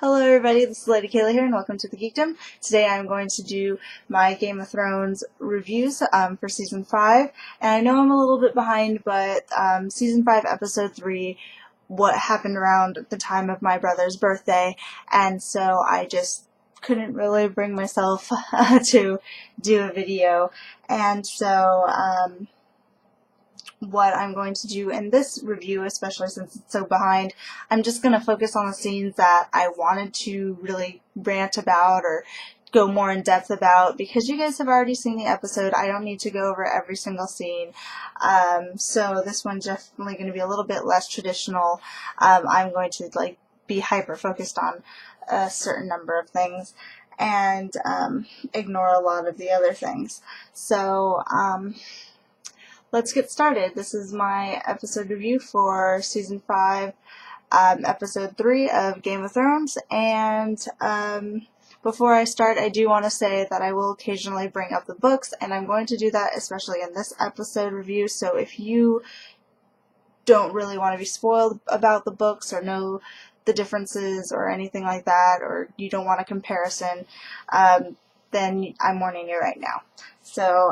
Hello everybody, this is Lady Kaylah here and welcome to the Geekdom. Today I'm going to do my Game of Thrones reviews for Season 5. And I know I'm a little bit behind, but Season 5 Episode 3, what happened around the time of my brother's birthday, and so I just couldn't really bring myself to do a video. And so what I'm going to do in this review, especially since it's so behind, I'm just going to focus on the scenes that I wanted to really rant about or go more in depth about, because you guys have already seen the episode. I don't need to go over every single scene. So this one's definitely going to be a little bit less traditional. I'm going to be hyper focused on a certain number of things and ignore a lot of the other things. So let's get started. This is my episode review for Season 5, Episode 3 of Game of Thrones, and before I start, I do want to say that I will occasionally bring up the books, and I'm going to do that especially in this episode review, so if you don't really want to be spoiled about the books or know the differences or anything like that, or you don't want a comparison, then I'm warning you right now. So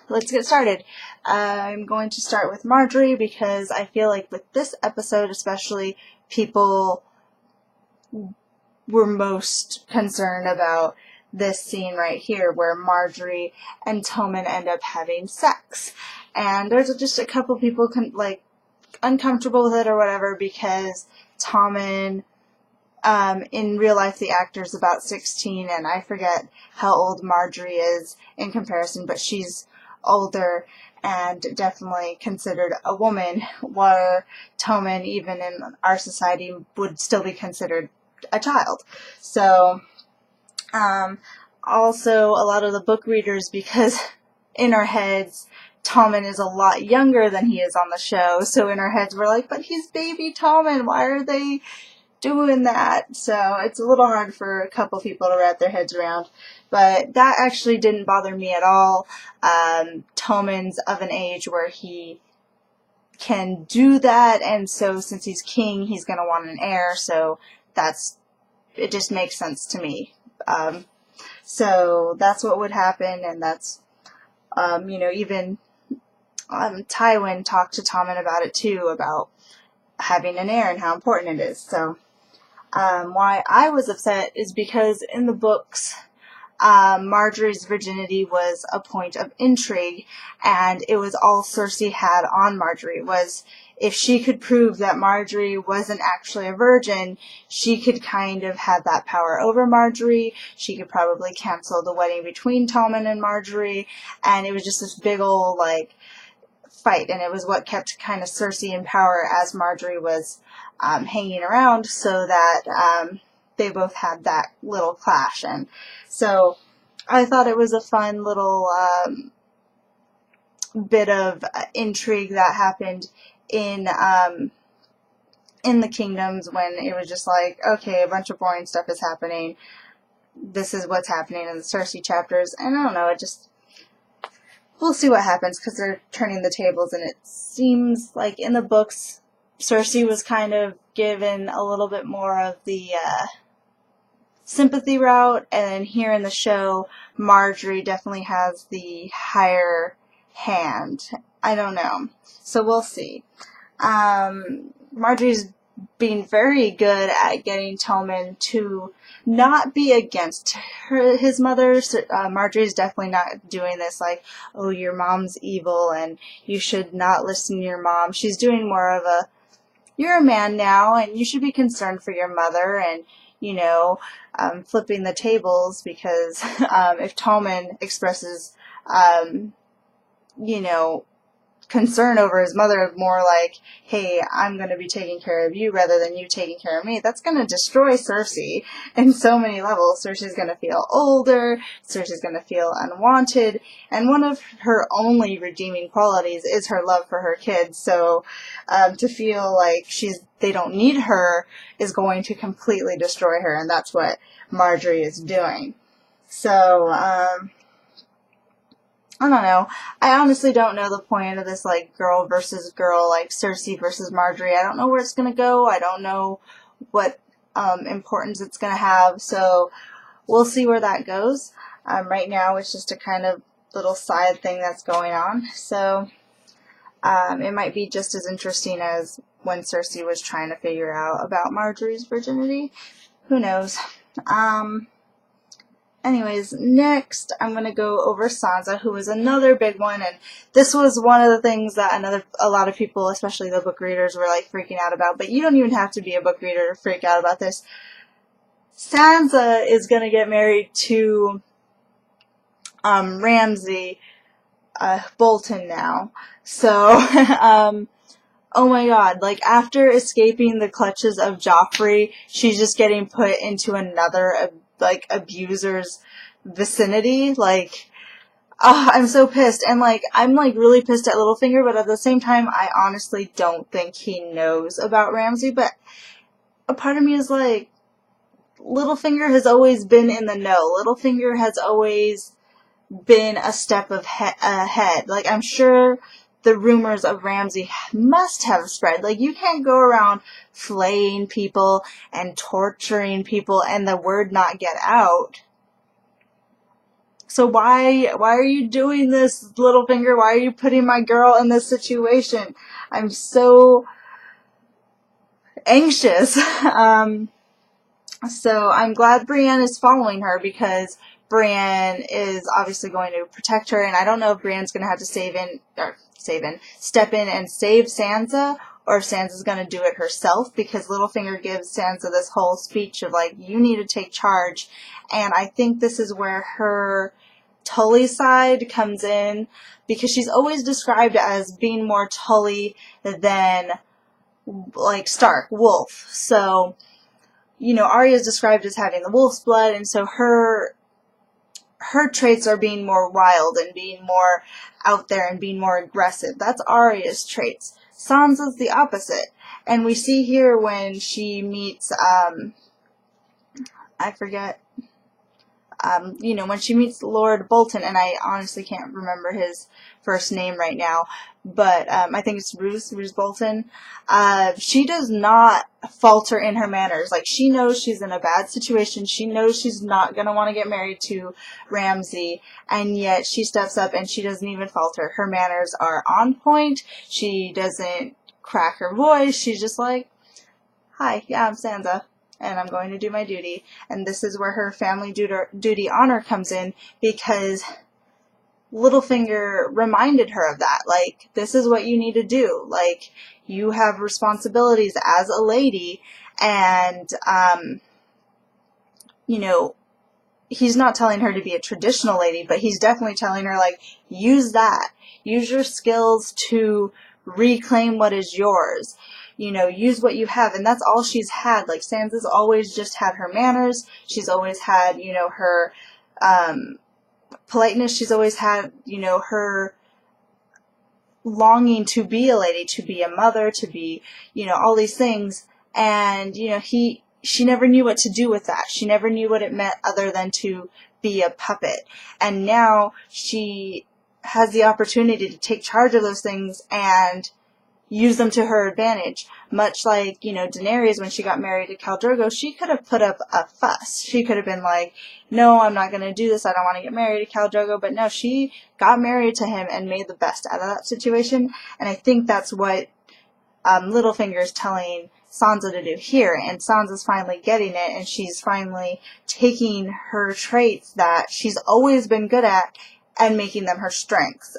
let's get started. I'm going to start with Marjorie because I feel like with this episode especially, people were most concerned about this scene right here where Marjorie and Tommen end up having sex. And there's just a couple people uncomfortable with it or whatever because Tommen, in real life, the actor's about 16, and I forget how old Marjorie is in comparison, but she's older and definitely considered a woman, where Tommen, even in our society, would still be considered a child. So, also a lot of the book readers, because in our heads, Tommen is a lot younger than he is on the show, so in our heads we're like, but he's baby Tommen, why are they doing that? So it's a little hard for a couple people to wrap their heads around, but that actually didn't bother me at all. Tommen's of an age where he can do that, and so since he's king, he's going to want an heir, so it just makes sense to me. So that's what would happen, and that's, even Tywin talked to Tommen about it too, about having an heir and how important it is. So why I was upset is because in the books, Marjorie's virginity was a point of intrigue, and it was all Cersei had on Marjorie, was if she could prove that Marjorie wasn't actually a virgin, she could kind of have that power over Marjorie. She could probably cancel the wedding between Tommen and Marjorie, and it was just this big old, fight, and it was what kept kind of Cersei in power as Marjorie was hanging around, so that they both had that little clash. And so I thought it was a fun little bit of intrigue that happened in the kingdoms, when it was just like, okay, a bunch of boring stuff is happening. This is what's happening in the Cersei chapters, and I don't know, we'll see what happens, because they're turning the tables, and it seems like in the books, Cersei was kind of given a little bit more of the sympathy route, and then here in the show, Marjorie definitely has the higher hand. I don't know. So we'll see. Marjorie's being very good at getting Tommen to not be against his mother. Marjorie's definitely not doing this oh, your mom's evil and you should not listen to your mom. She's doing more of you're a man now and you should be concerned for your mother, and flipping the tables, because if Tommen expresses concern over his mother, more like, hey, I'm going to be taking care of you rather than you taking care of me, that's going to destroy Cersei in so many levels. Cersei's going to feel older, Cersei's going to feel unwanted, and one of her only redeeming qualities is her love for her kids, so to feel like they don't need her is going to completely destroy her, and that's what Marjorie is doing. So, I don't know. I honestly don't know the point of this, girl versus girl, Cersei versus Marjorie. I don't know where it's going to go. I don't know what importance it's going to have. So we'll see where that goes. Right now it's just a kind of little side thing that's going on. So it might be just as interesting as when Cersei was trying to figure out about Marjorie's virginity. Who knows? Anyways, next I'm going to go over Sansa, who was another big one, and this was one of the things that a lot of people, especially the book readers, were like freaking out about, but you don't even have to be a book reader to freak out about this. Sansa is going to get married to Ramsay Bolton now. So, oh my god, like, after escaping the clutches of Joffrey, she's just getting put into another, like, abuser's vicinity. Like, I'm so pissed. And, like, I'm, like, really pissed at Littlefinger, but at the same time, I honestly don't think he knows about Ramsay. But a part of me is like, Littlefinger has always been in the know. Littlefinger has always been a step ahead. Like, I'm sure the rumors of Ramsay must have spread. Like, you can't go around flaying people and torturing people and the word not get out. So why are you doing this, Littlefinger? Why are you putting my girl in this situation? I'm so anxious. So I'm glad Brienne is following her, because Brienne is obviously going to protect her, and I don't know if Brienne's going to have to step in and save Sansa, or if Sansa's going to do it herself, because Littlefinger gives Sansa this whole speech of, like, you need to take charge, and I think this is where her Tully side comes in, because she's always described as being more Tully than, like, Stark, Wolf. So, you know, Arya is described as having the wolf's blood, and so her traits are being more wild and being more out there and being more aggressive. That's Arya's traits. Sansa's the opposite. And we see here when she meets, I forget, you know, when she meets Lord Bolton, and I honestly can't remember his first name right now, but I think it's Roose Bolton. She does not falter in her manners. Like, she knows she's in a bad situation. She knows she's not going to want to get married to Ramsay, and yet she steps up and she doesn't even falter. Her manners are on point. She doesn't crack her voice. She's just like, hi, yeah, I'm Sansa, and I'm going to do my duty. And this is where her family duty honor comes in, because Littlefinger reminded her of that. Like, this is what you need to do. Like, you have responsibilities as a lady, and, you know, he's not telling her to be a traditional lady, but he's definitely telling her, like, use that. Use your skills to reclaim what is yours. You know, use what you have, and that's all she's had. Like, Sansa's always just had her manners. She's always had, you know, her, politeness. She's always had, you know, her longing to be a lady, to be a mother, to be, you know, all these things. And, you know, she never knew what to do with that. She never knew what it meant other than to be a puppet. And now she has the opportunity to take charge of those things and use them to her advantage. Much like, you know, Daenerys, when she got married to Khal Drogo, she could have put up a fuss. She could have been like, no, I'm not going to do this. I don't want to get married to Khal Drogo. But no, she got married to him and made the best out of that situation. And I think that's what Littlefinger is telling Sansa to do here. And Sansa's finally getting it, and she's finally taking her traits that she's always been good at and making them her strengths.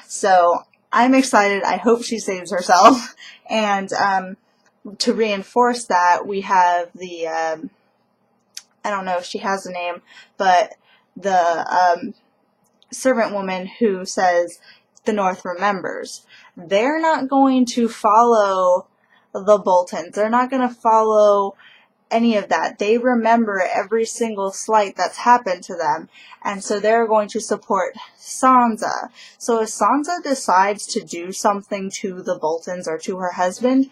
So I'm excited. I hope she saves herself. And to reinforce that, we have the, I don't know if she has a name, but the servant woman who says, the North remembers. They're not going to follow the Boltons. They're not going to follow any of that. They remember every single slight that's happened to them, and so they're going to support Sansa. So if Sansa decides to do something to the Boltons or to her husband,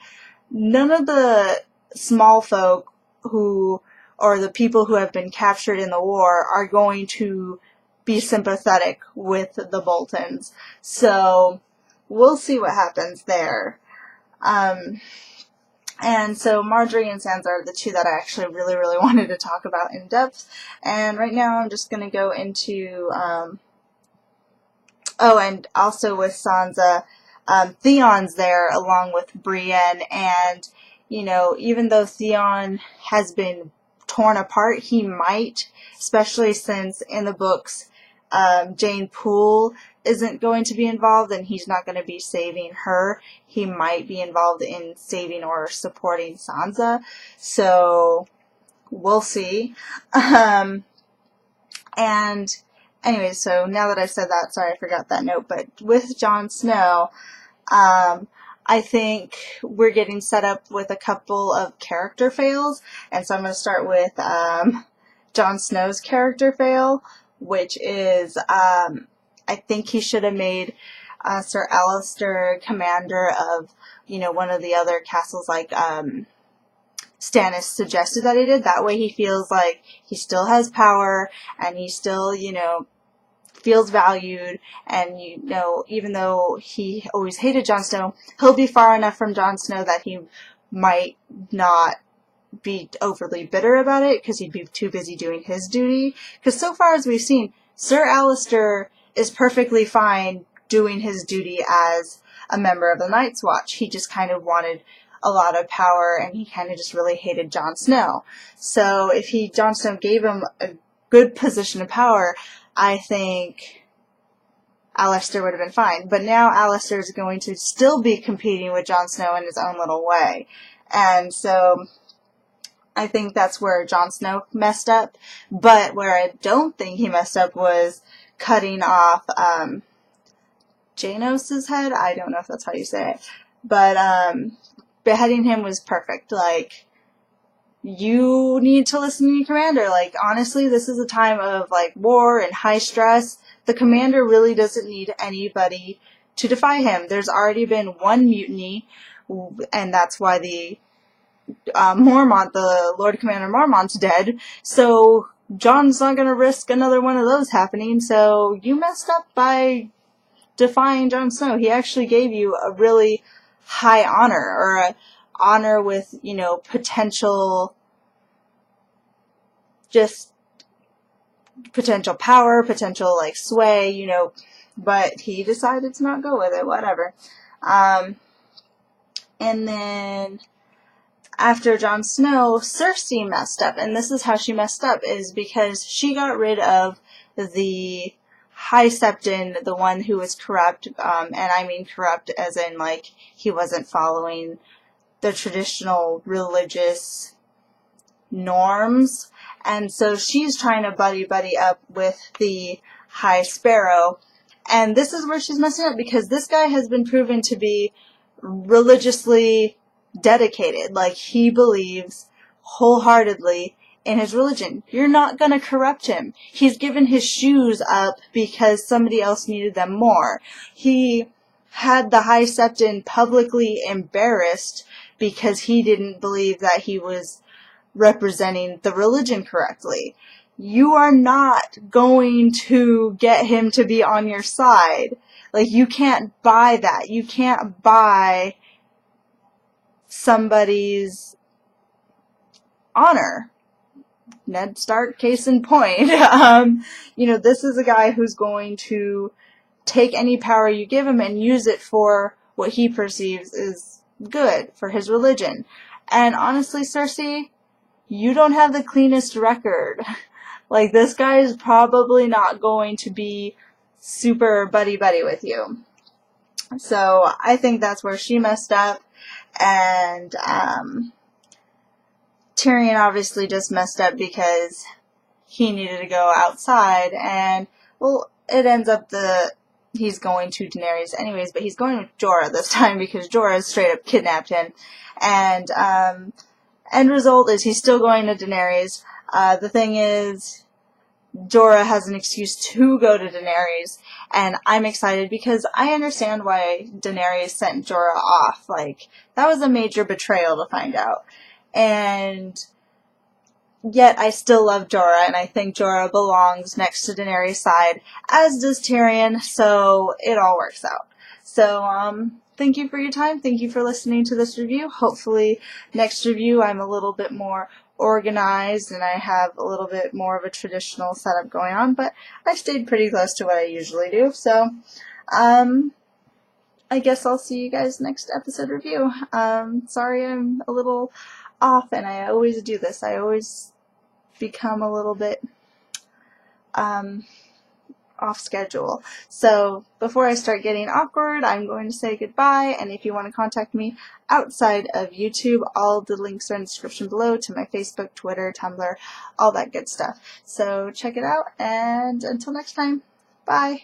none of the small folk who, or the people who have been captured in the war, are going to be sympathetic with the Boltons. So we'll see what happens there. And so Marjorie and Sansa are the two that I actually really, really wanted to talk about in depth. And right now I'm just going to go into, oh, and also with Sansa, Theon's there along with Brienne, and, you know, even though Theon has been torn apart, he might, especially since in the books, Jane Poole isn't going to be involved and he's not going to be saving her. He might be involved in saving or supporting Sansa. So we'll see. And anyway, so now that I said that, sorry I forgot that note, but with Jon Snow, I think we're getting set up with a couple of character fails, and so I'm going to start with Jon Snow's character fail, which is I think he should have made Sir Alistair commander of, you know, one of the other castles, like Stannis suggested that he did. That way he feels like he still has power and he still, you know, feels valued, and, you know, even though he always hated Jon Snow, he'll be far enough from Jon Snow that he might not be overly bitter about it because he'd be too busy doing his duty. Because so far as we've seen, Sir Alistair is perfectly fine doing his duty as a member of the Night's Watch. He just kind of wanted a lot of power, and he kind of just really hated Jon Snow. So if Jon Snow gave him a good position of power, I think Alistair would have been fine. But now Alistair is going to still be competing with Jon Snow in his own little way. And so I think that's where Jon Snow messed up. But where I don't think he messed up was cutting off Janos's head. I don't know if that's how you say it. But beheading him was perfect. Like, you need to listen to your commander. Like, honestly, this is a time of, like, war and high stress. The commander really doesn't need anybody to defy him. There's already been one mutiny, and that's why the Mormont, the Lord Commander Mormont's dead. So Jon's not going to risk another one of those happening. So you messed up by defying Jon Snow. He actually gave you a really high honor, or a honor with, you know, potential power, potential, like, sway, you know, but he decided to not go with it, whatever. And then after Jon Snow, Cersei messed up, and this is how she messed up, is because she got rid of the High Septon, the one who was corrupt, and I mean corrupt as in, like, he wasn't following the traditional religious norms, and so she's trying to buddy up with the High Sparrow, and this is where she's messing up, because this guy has been proven to be religiously dedicated. Like, he believes wholeheartedly in his religion. You're not going to corrupt him. He's given his shoes up because somebody else needed them more. He had the High Septon publicly embarrassed because he didn't believe that he was representing the religion correctly. You are not going to get him to be on your side. Like, you can't buy that. You can't buy somebody's honor. Ned Stark, case in point. You know, this is a guy who's going to take any power you give him and use it for what he perceives is good for his religion. And honestly, Cersei, you don't have the cleanest record. Like, this guy is probably not going to be super buddy-buddy with you. So I think that's where she messed up. And Tyrion obviously just messed up because he needed to go outside, and, well, it ends up he's going to Daenerys anyways, but he's going with Jorah this time because Jorah straight up kidnapped him. And end result is he's still going to Daenerys. The thing is, Jorah has an excuse to go to Daenerys, and I'm excited because I understand why Daenerys sent Jorah off. Like, that was a major betrayal to find out. And yet I still love Jorah, and I think Jorah belongs next to Daenerys' side, as does Tyrion, so it all works out. So, thank you for your time. Thank you for listening to this review. Hopefully next review I'm a little bit more organized and I have a little bit more of a traditional setup going on, but I stayed pretty close to what I usually do. So I guess I'll see you guys next episode review. Sorry I'm a little off, and I always do this. I always become a little bit off schedule. So before I start getting awkward, I'm going to say goodbye, and if you want to contact me outside of YouTube, all the links are in the description below to my Facebook, Twitter, Tumblr, all that good stuff. So check it out, and until next time, bye!